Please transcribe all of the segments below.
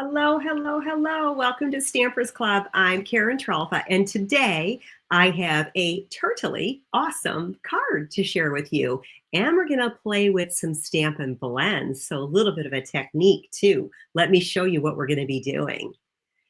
Hello, hello, hello. Welcome to Stampers Club. I'm Karen Trolfa, and today I have a Turtley awesome card to share with you. And we're going to play with some stamp and blends, so a little bit of a technique too. Let me show you what we're going to be doing.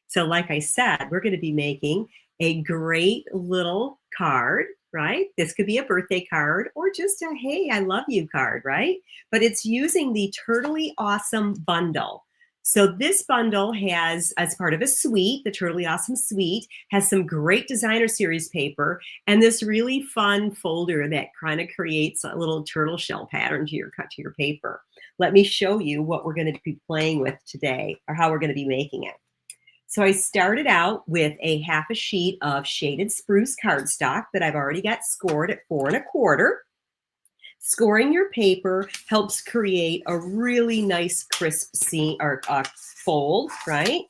So like I said, we're going to be making a great little card, right? This could be a birthday card or just a, hey, I love you card, right? But it's using the Turtley Awesome bundle. So this bundle has, as part of a suite, the Turtley Awesome suite, has some great designer series paper and this really fun folder that kind of creates a little turtle shell pattern to your paper. Let me show you what we're going to be playing with today, or how we're going to be making it. So I started out with a half a sheet of shaded spruce cardstock that I've already got scored at 4 1/4. Scoring your paper helps create a really nice crisp seam or fold, right?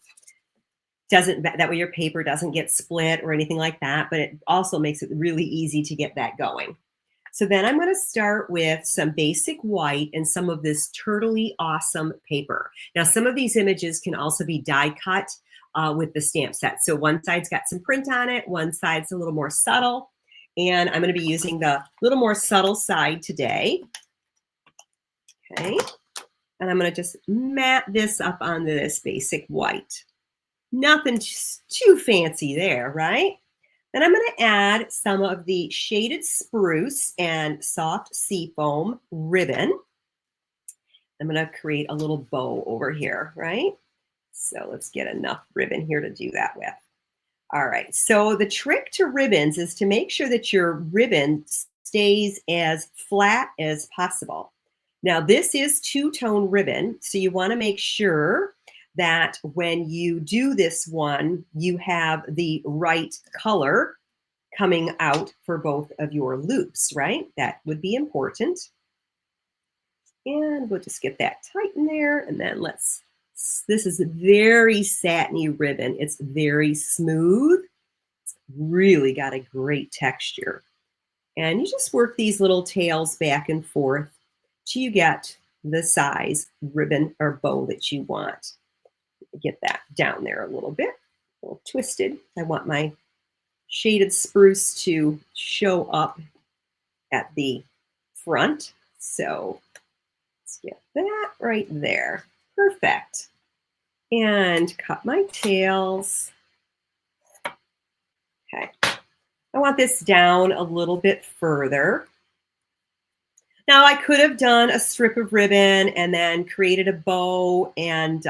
That way your paper doesn't get split or anything like that, but it also makes it really easy to get that going. So then I'm going to start with some basic white and some of this Turtley Awesome paper. Now, some of these images can also be die cut with the stamp set. So one side's got some print on it, one side's a little more subtle. And I'm going to be using the little more subtle side today. Okay. And I'm going to just mat this up onto this basic white. Nothing too fancy there, right? Then I'm going to add some of the shaded spruce and soft seafoam ribbon. I'm going to create a little bow over here, right? So let's get enough ribbon here to do that with. All right, so the trick to ribbons is to make sure that your ribbon stays as flat as possible. Now, this is two-tone ribbon, so you want to make sure that when you do this one, you have the right color coming out for both of your loops, right? That would be important. And we'll just get that tight in there, and then this is a very satiny ribbon. It's very smooth. It's really got a great texture. And you just work these little tails back and forth till you get the size ribbon or bow that you want. Get that down there a little bit, a little twisted. I want my shaded spruce to show up at the front. So let's get that right there. Perfect. And cut my tails. Okay. I want this down a little bit further. Now I could have done a strip of ribbon and then created a bow and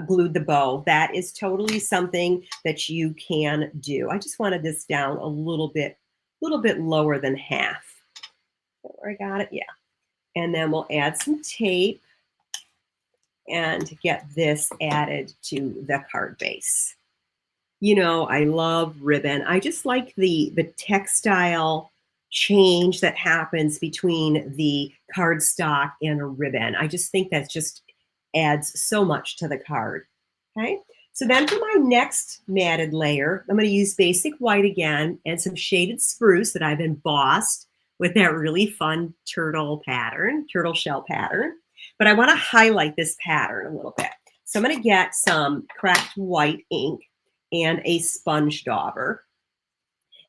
glued the bow. That is totally something that you can do. I just wanted this down a little bit lower than half. Where I got it, yeah. And then we'll add some tape and get this added to the card base. You know, I love ribbon. I just like the textile change that happens between the cardstock and a ribbon. I just think that just adds so much to the card. Okay, so then for my next matted layer, I'm going to use basic white again and some shaded spruce that I've embossed with that really fun turtle shell pattern. But I want to highlight this pattern a little bit. So I'm going to get some cracked white ink and a sponge dauber.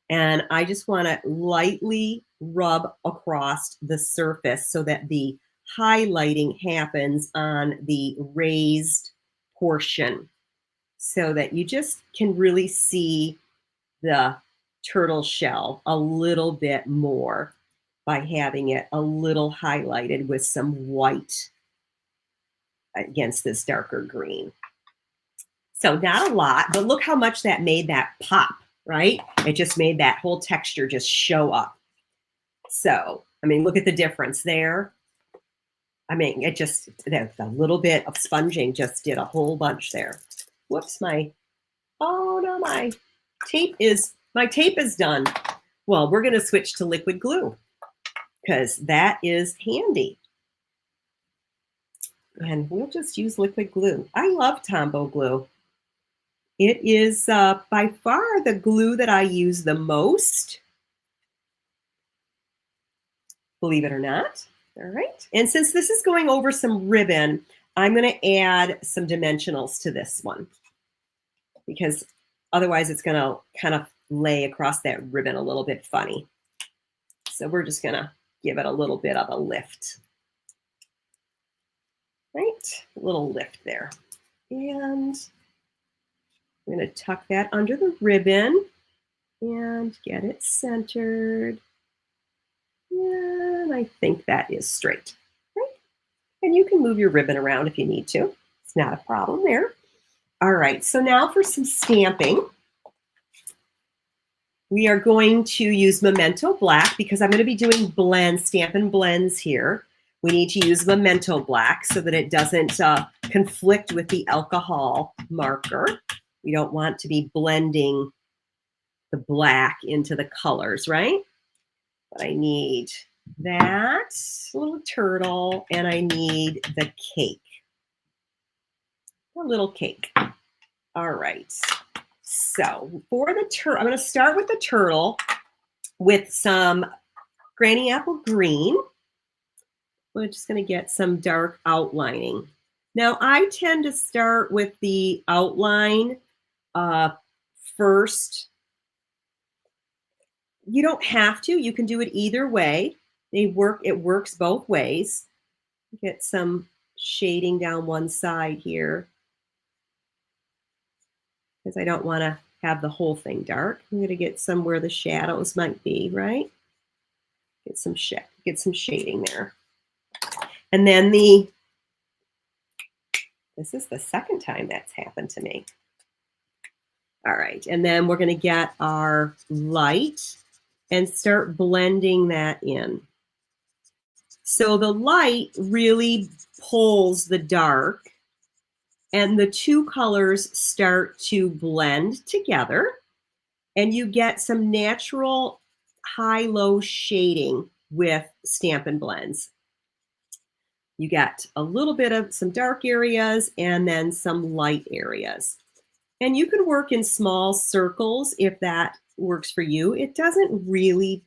And I just want to lightly rub across the surface so that the highlighting happens on the raised portion so that you just can really see the turtle shell a little bit more by having it a little highlighted with some white against this darker green. So not a lot, but look how much that made that pop, right? It just made that whole texture just show up. So, I mean, look at the difference there. I mean, a little bit of sponging just did a whole bunch there. Whoops, oh no, my tape is done. Well, we're gonna switch to liquid glue because that is handy. And we'll just use liquid glue. I love Tombow glue. It is by far the glue that I use the most, believe it or not. All right. And since this is going over some ribbon, I'm going to add some dimensionals to this one because otherwise it's going to kind of lay across that ribbon a little bit funny. So we're just going to give it a little bit of a lift. Right? A little lift there. And I'm going to tuck that under the ribbon and get it centered. And I think that is straight. Right? And you can move your ribbon around if you need to. It's not a problem there. All right, so now for some stamping. We are going to use Memento Black because I'm going to be doing blends, Stampin' Blends here. We need to use Memento Black so that it doesn't conflict with the alcohol marker. We don't want to be blending the black into the colors, right? But I need that little turtle and I need the cake. A little cake. All right. So for the turtle, I'm going to start with the turtle with some Granny Apple Green. We're just going to get some dark outlining. Now, I tend to start with the outline first. You don't have to. You can do it either way. It works both ways. Get some shading down one side here because I don't want to have the whole thing dark. I'm going to get some where the shadows might be, right? Get some shading there. And then this is the second time that's happened to me. All right, and then we're going to get our light and start blending that in. So the light really pulls the dark and the two colors start to blend together and you get some natural high-low shading with Stampin' Blends. You get a little bit of some dark areas and then some light areas. And you can work in small circles if that works for you. It doesn't really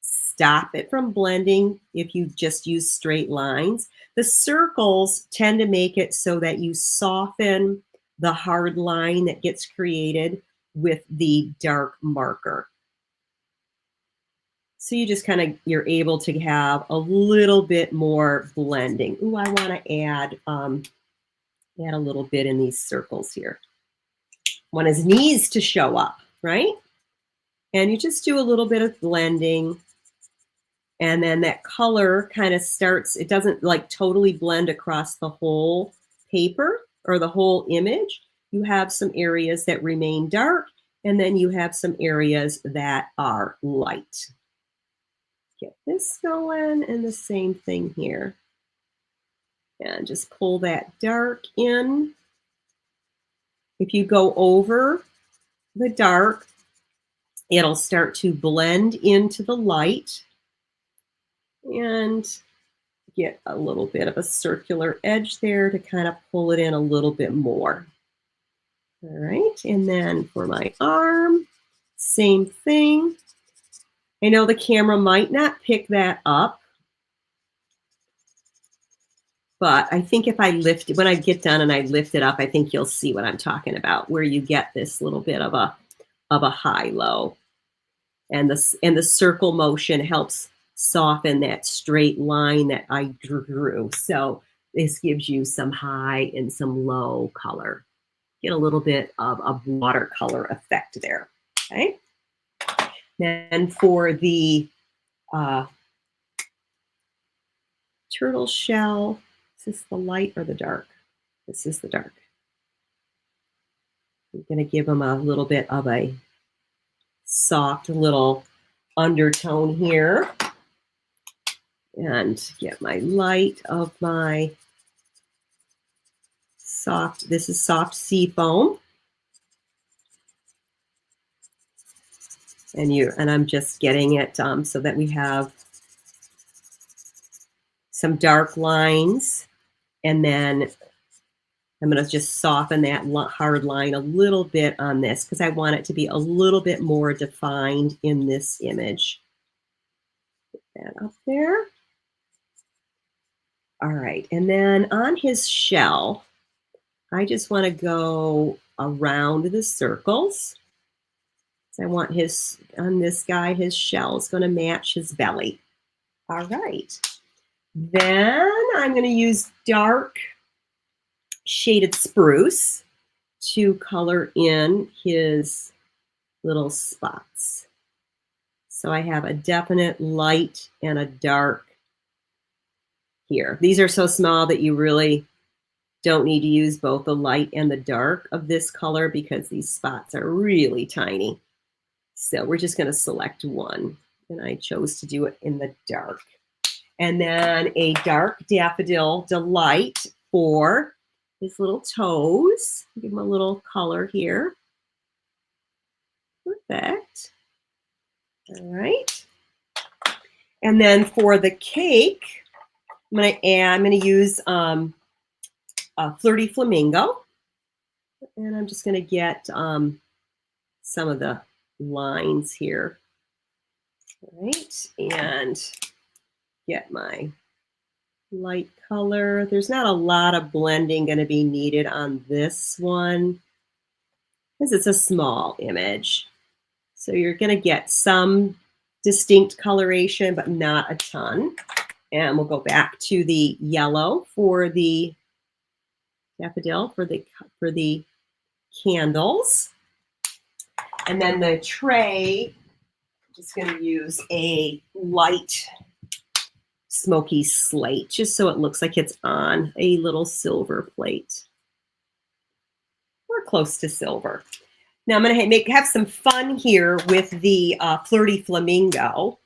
stop it from blending if you just use straight lines. The circles tend to make it so that you soften the hard line that gets created with the dark marker. So you just you're able to have a little bit more blending. Ooh, I want to add a little bit in these circles here. Want his knees to show up, right? And you just do a little bit of blending. And then that color kind of starts, it doesn't like totally blend across the whole paper or the whole image. You have some areas that remain dark, and then you have some areas that are light. Get this going, and the same thing here. And just pull that dark in. If you go over the dark, it'll start to blend into the light and get a little bit of a circular edge there to kind of pull it in a little bit more. All right, and then for my arm, same thing. I know the camera might not pick that up, but I think if I lift it, when I get done and I lift it up, I think you'll see what I'm talking about, where you get this little bit of a high-low. And the circle motion helps soften that straight line that I drew. So this gives you some high and some low color. Get a little bit of a watercolor effect there, okay? Then for the turtle shell, is this the light or the dark? This is the dark. I'm gonna give them a little bit of a soft little undertone here. And get my light of my soft, this is soft sea foam. And I'm just getting it so that we have some dark lines. And then I'm going to just soften that hard line a little bit on this because I want it to be a little bit more defined in this image. Get that up there. All right, and then on his shell, I just want to go around the circles. So I want on this guy, his shell is going to match his belly. All right. Then I'm going to use dark shaded spruce to color in his little spots. So I have a definite light and a dark here. These are so small that you really don't need to use both the light and the dark of this color because these spots are really tiny. So we're just going to select one, and I chose to do it in the dark. And then a dark daffodil delight for his little toes. Give him a little color here. Perfect. All right. And then for the cake, I'm going to use a flirty flamingo, and I'm just going to get some of the lines here. All right, and get my light color. There's not a lot of blending going to be needed on this one because it's a small image. So you're going to get some distinct coloration, but not a ton. And we'll go back to the yellow for the daffodil for the candles. And then the tray, I'm just going to use a light smoky slate, just so it looks like it's on a little silver plate. We're close to silver. Now I'm going to have some fun here with the flirty flamingo.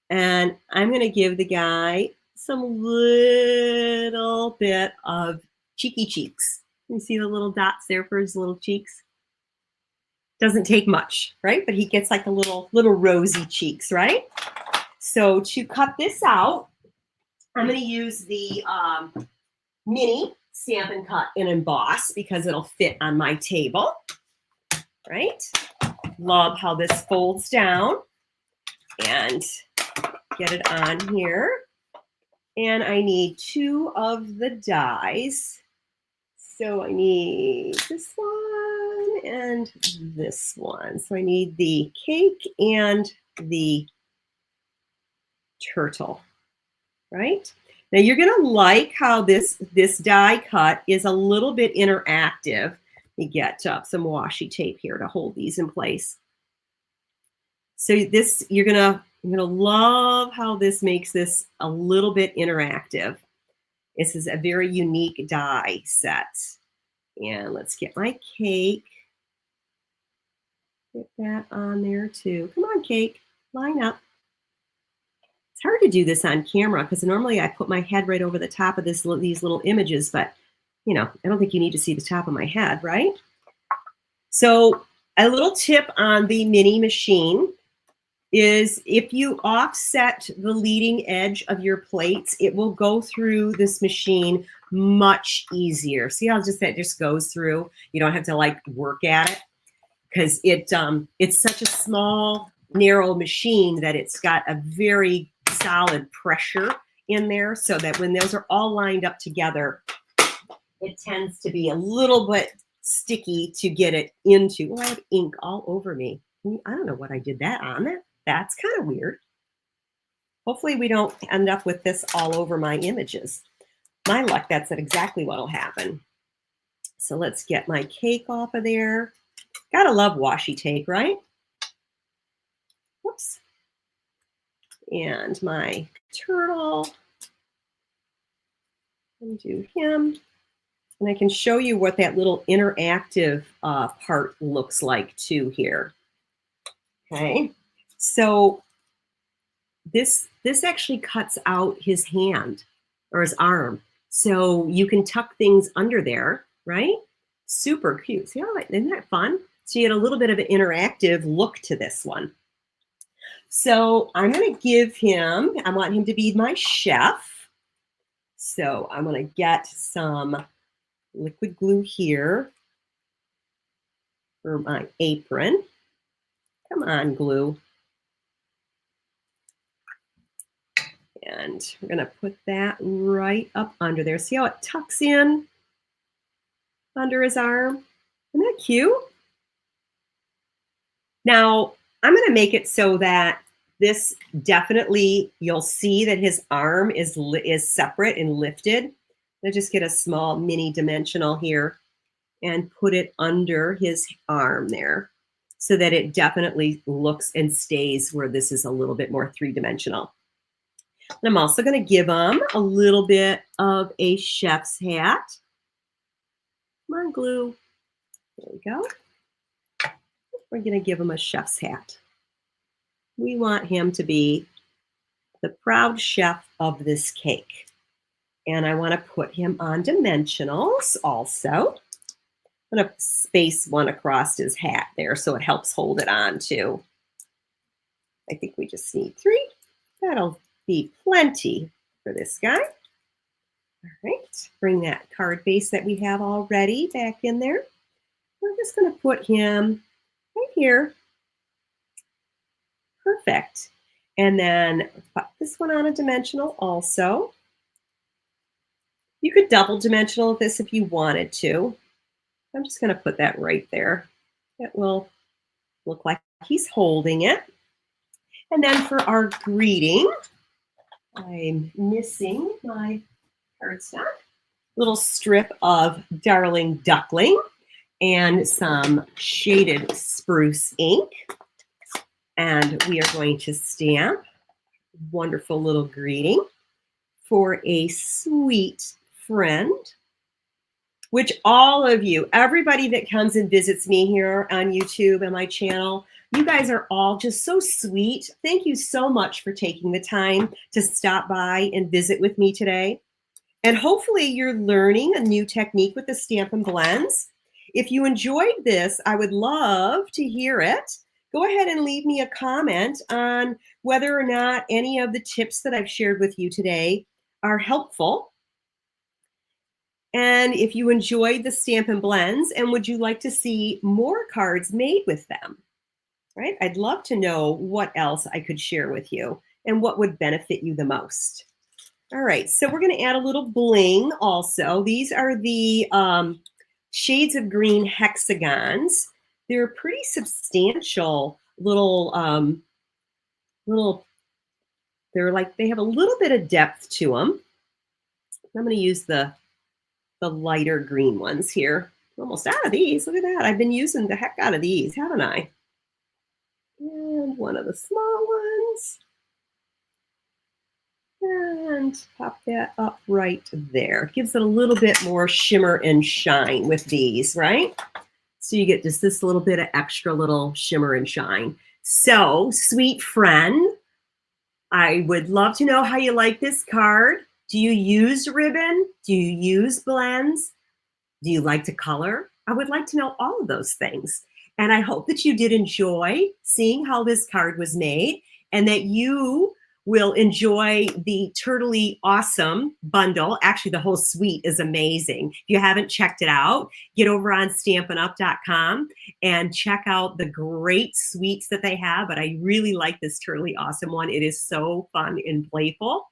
And I'm going to give the guy some little bit of cheeky cheeks. You see the little dots there for his little cheeks? Doesn't take much, right? But he gets like a little rosy cheeks, right? So to cut this out, I'm going to use the mini Stampin' Cut and Emboss because it'll fit on my table, right? Love how this folds down, and get it on here. And I need 2 of the dies. So I need this one and this one. So I need the cake and the turtle, right? Now you're going to like how this die cut is a little bit interactive. You get some washi tape here to hold these in place. So this, you're gonna love how this makes this a little bit interactive. This is a very unique die set. And let's get my cake. Get that on there too. Come on, cake, line up. It's hard to do this on camera because normally I put my head right over the top of these little images, but I don't think you need to see the top of my head, right? So a little tip on the mini machine is if you offset the leading edge of your plates, it will go through this machine much easier. See how that just goes through? You don't have to like work at it because it's such a small, narrow machine that it's got a very solid pressure in there so that when those are all lined up together, it tends to be a little bit sticky to get it into. Oh, I have ink all over me. I don't know what I did that on there. That's kind of weird. Hopefully we don't end up with this all over my images. My luck, that's exactly what will happen. So let's get my cake off of there. Gotta love washi tape, right? Whoops. And my turtle. Undo him. And I can show you what that little interactive part looks like too here. Okay. So this actually cuts out his hand or his arm. So you can tuck things under there, right? Super cute. See how isn't that fun? So you get a little bit of an interactive look to this one. So I'm going to give him, I want him to be my chef. So I'm going to get some liquid glue here for my apron. Come on, glue. And we're going to put that right up under there. See how it tucks in under his arm? Isn't that cute? Now, I'm going to make it so that this definitely, you'll see that his arm is separate and lifted. I'll just get a small mini dimensional here and put it under his arm there so that it definitely looks and stays where this is a little bit more three-dimensional. And I'm also going to give him a little bit of a chef's hat. Come on, glue. There we go. We're going to give him a chef's hat. We want him to be the proud chef of this cake. And I want to put him on dimensionals also. I'm going to space one across his hat there so it helps hold it on too. I think we just need 3. That'll be plenty for this guy. All right, bring that card base that we have already back in there. We're just going to put him right here. Perfect. And then put this one on a dimensional also. You could double dimensional this if you wanted to. I'm just going to put that right there. It will look like he's holding it. And then for our greeting, I'm missing my cardstock. Little strip of Darling Duckling and some shaded spruce ink. And we are going to stamp a wonderful little greeting for a sweet friend, which all of you, everybody that comes and visits me here on YouTube and my channel, you guys are all just so sweet. Thank you so much for taking the time to stop by and visit with me today. And hopefully you're learning a new technique with the Stampin' Blends. If you enjoyed this, I would love to hear it. Go ahead and leave me a comment on whether or not any of the tips that I've shared with you today are helpful. And if you enjoyed the Stampin' Blends and would you like to see more cards made with them, right? I'd love to know what else I could share with you and what would benefit you the most. All right, so we're going to add a little bling also. These are the shades of green hexagons. They're pretty substantial little, they're like, they have a little bit of depth to them. I'm going to use the lighter green ones here. Almost out of these. Look at that. I've been using the heck out of these, haven't I? And one of the small ones. And pop that up right there. Gives it a little bit more shimmer and shine with these, right? So you get just this little bit of extra little shimmer and shine. So, sweet friend, I would love to know how you like this card. Do you use ribbon? Do you use blends? Do you like to color? I would like to know all of those things. And I hope that you did enjoy seeing how this card was made and that you will enjoy the Turtley Awesome bundle. Actually, the whole suite is amazing. If you haven't checked it out, get over on stampinup.com and check out the great suites that they have. But I really like this Turtley Awesome one. It is so fun and playful.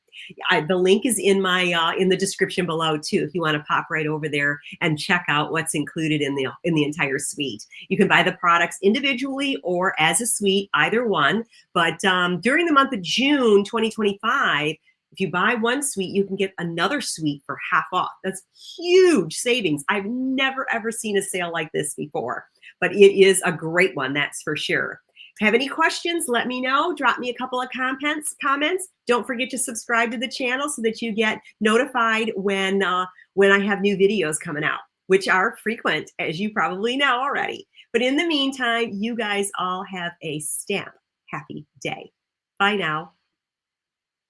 The link is in my in the description below too, if you want to pop right over there and check out what's included in the entire suite. You can buy the products individually or as a suite, either one. But during the month of June 2025, if you buy one suite, you can get another suite for half off. That's huge savings. I've never ever seen a sale like this before, but it is a great one, that's for sure. If you have any questions, let me know. Drop me a couple of comments. Don't forget to subscribe to the channel so that you get notified when I have new videos coming out, which are frequent, as you probably know already. But in the meantime, you guys all have a stamp happy day. Bye now.